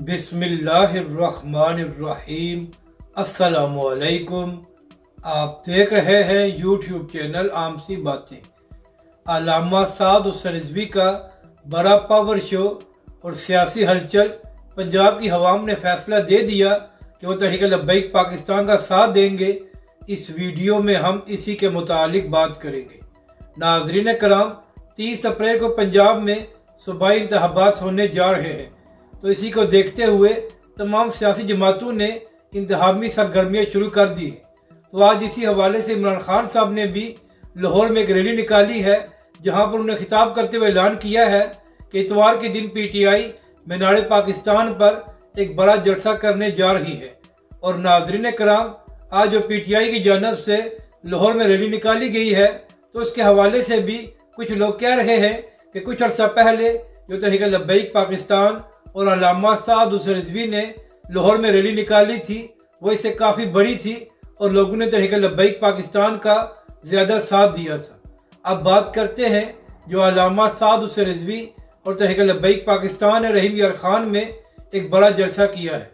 بسم اللہ الرحمن الرحیم۔ السلام علیکم۔ آپ دیکھ رہے ہیں یوٹیوب چینل عام سی باتیں۔ علامہ سعد حسین رضوی کا بڑا پاور شو اور سیاسی ہلچل۔ پنجاب کی عوام نے فیصلہ دے دیا کہ وہ تحریک لبیک پاکستان کا ساتھ دیں گے۔ اس ویڈیو میں ہم اسی کے متعلق بات کریں گے۔ ناظرین کرام، 30 اپریل کو پنجاب میں صوبائی انتخابات ہونے جا رہے ہیں، تو اسی کو دیکھتے ہوئے تمام سیاسی جماعتوں نے انتخابی سرگرمیاں شروع کر دی ہیں۔ تو آج اسی حوالے سے عمران خان صاحب نے بھی لاہور میں ایک ریلی نکالی ہے، جہاں پر انہوں نے خطاب کرتے ہوئے اعلان کیا ہے کہ اتوار کے دن پی ٹی آئی مینار پاکستان پر ایک بڑا جلسہ کرنے جا رہی ہے۔ اور ناظرین کرام، آج جو پی ٹی آئی کی جانب سے لاہور میں ریلی نکالی گئی ہے، تو اس کے حوالے سے بھی کچھ لوگ کہہ رہے ہیں کہ کچھ عرصہ پہلے جو تحریک لبیک پاکستان اور علامہ سعد حسین رضوی نے لاہور میں ریلی نکالی تھی، وہ اس سے کافی بڑی تھی اور لوگوں نے تحریک لبیک پاکستان کا زیادہ ساتھ دیا تھا۔ اب بات کرتے ہیں جو علامہ سعد حسین رضوی اور تحریک لبیک پاکستان نے رحیم یار خان میں ایک بڑا جلسہ کیا ہے۔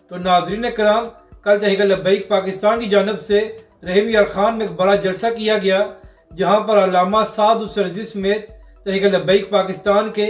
تو ناظرین کرام، کل تحریک لبیک پاکستان کی جانب سے رحیم یار خان میں ایک بڑا جلسہ کیا گیا، جہاں پر علامہ سعد حسین رضوی سمیت تحریک لبیک پاکستان کے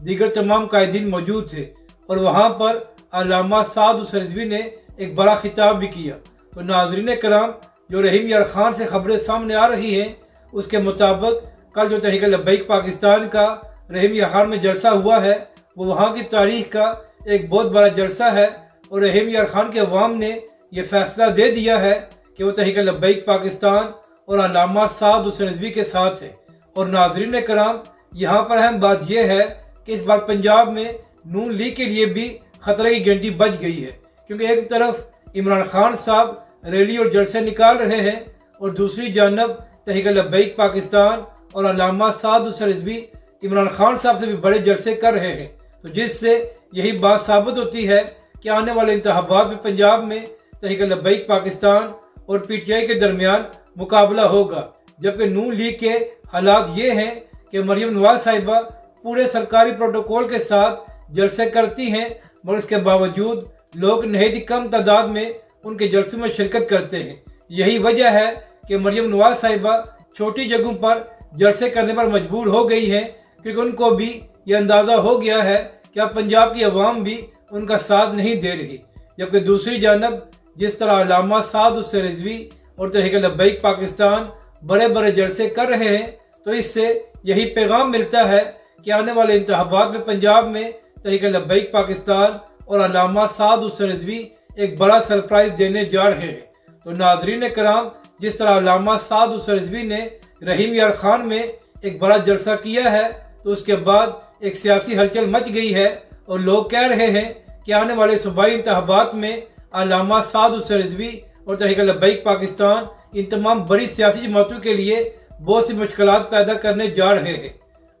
دیگر تمام قائدین موجود تھے، اور وہاں پر علامہ سعد حسین رضوی نے ایک بڑا خطاب بھی کیا۔ تو ناظرین کرام، جو رحیم یار خان سے خبریں سامنے آ رہی ہیں، اس کے مطابق کل جو تحریک لبیک پاکستان کا رحیم یار خان میں جلسہ ہوا ہے، وہ وہاں کی تاریخ کا ایک بہت بڑا جلسہ ہے، اور رحیم یار خان کے عوام نے یہ فیصلہ دے دیا ہے کہ وہ تحریک لبیک پاکستان اور علامہ سعد حسین رضوی کے ساتھ ہے۔ اور ناظرین کرام، یہاں پر اہم بات یہ ہے کہ اس بار پنجاب میں نون لیگ کے لیے بھی خطرے کی گھنٹی بج گئی ہے، کیونکہ ایک طرف عمران خان صاحب ریلی اور جلسے نکال رہے ہیں، اور دوسری جانب تحریک لبیک پاکستان اور علامہ سعد حسین رضوی عمران خان صاحب سے بھی بڑے جلسے کر رہے ہیں، تو جس سے یہی بات ثابت ہوتی ہے کہ آنے والے انتخابات میں پنجاب میں تحریک لبیک پاکستان اور پی ٹی آئی کے درمیان مقابلہ ہوگا، جبکہ نون لیگ کے حالات یہ ہیں کہ مریم نواز صاحبہ پورے سرکاری پروٹوکول کے ساتھ جلسے کرتی ہیں، مگر اس کے باوجود لوگ نہایت ہی کم تعداد میں ان کے جلسوں میں شرکت کرتے ہیں۔ یہی وجہ ہے کہ مریم نواز صاحبہ چھوٹی جگہوں پر جلسے کرنے پر مجبور ہو گئی ہیں، کیونکہ ان کو بھی یہ اندازہ ہو گیا ہے کہ اب پنجاب کی عوام بھی ان کا ساتھ نہیں دے رہی۔ جبکہ دوسری جانب جس طرح علامہ سعد حسین رضوی اور تحریک لبیک پاکستان بڑے بڑے جلسے کر رہے ہیں، تو اس سے یہی پیغام ملتا ہے کہ آنے والے انتخابات میں پنجاب میں تحریک لبیک پاکستان اور علامہ سعد حسین رضوی ایک بڑا سرپرائز دینے جا رہے ہیں۔ تو ناظرین کرام، جس طرح علامہ سعد حسین رضوی نے رحیم یار خان میں ایک بڑا جلسہ کیا ہے، تو اس کے بعد ایک سیاسی ہلچل مچ گئی ہے، اور لوگ کہہ رہے ہیں کہ آنے والے صوبائی انتخابات میں علامہ سعد حسین رضوی اور تحریک لبیک پاکستان ان تمام بڑی سیاسی جماعتوں کے لیے بہت سی مشکلات پیدا کرنے جا رہے ہیں۔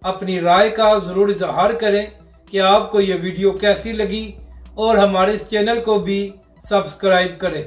اپنی رائے کا ضرور اظہار کریں کہ آپ کو یہ ویڈیو کیسی لگی، اور ہمارے اس چینل کو بھی سبسکرائب کریں۔